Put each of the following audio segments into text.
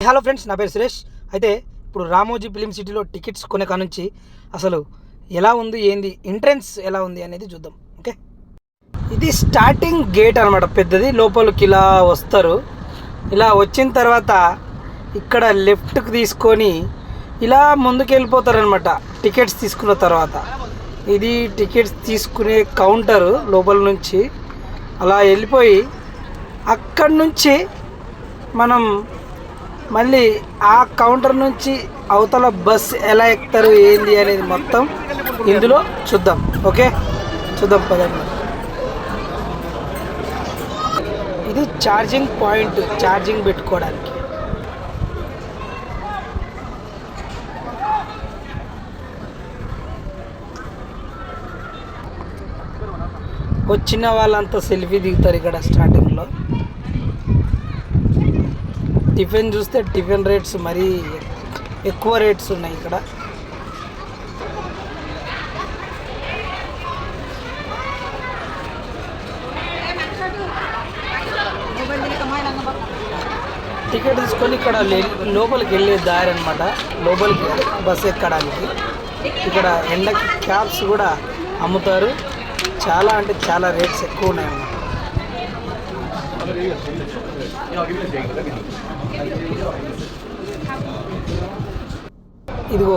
Hello friends, నా పేరు సురేష్. అయితే ఇప్పుడు రామోజీ ఫిలిం సిటీలో టికెట్స్ కొనే కానుంచి అసలు ఎలా ఉంది, ఏంది, ఎంట్రన్స్ ఎలా ఉంది అనేది చూద్దాం. ఓకే, ఇది స్టార్టింగ్ గేట్ అనమాట, పెద్దది. లోపలికి ఇలా వస్తారు. ఇలా వచ్చిన తర్వాత ఇక్కడ లెఫ్ట్కి తీసుకొని ఇలా ముందుకు వెళ్ళిపోతారనమాట టికెట్స్ తీసుకున్న తర్వాత. ఇది టికెట్స్ తీసుకునే కౌంటరు. లోపల నుంచి అలా వెళ్ళిపోయి అక్కడి నుంచి మనం మళ్ళీ ఆ కౌంటర్ నుంచి అవతల బస్ ఎలా ఎక్కుతారు, ఏంది అనేది మొత్తం ఇందులో చూద్దాం. ఓకే, చూద్దాం పదండి. ఇది ఛార్జింగ్ పాయింట్, ఛార్జింగ్ పెట్టుకోవడానికి. వచ్చిన వాళ్ళంతా సెల్ఫీ దిగుతారు ఇక్కడ స్టార్టింగ్లో. టిఫిన్ చూస్తే టిఫిన్ రేట్స్ మరీ ఎక్కువ రేట్స్ ఉన్నాయి ఇక్కడ. టికెట్ తీసుకొని ఇక్కడ లోపలికి వెళ్ళే దారి అనమాట, లోపలికి బస్సు ఎక్కడానికి. ఇక్కడ ఎండకి క్యాబ్స్ కూడా అమ్ముతారు. చాలా అంటే చాలా రేట్స్ ఎక్కువ ఉన్నాయన్నమాట. ఇదిగో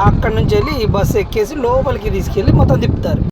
అక్కడి నుంచి వెళ్ళి ఈ బస్సు ఎక్కేసి లోపలికి తీసుకెళ్ళి మొత్తం తిప్పుతారు.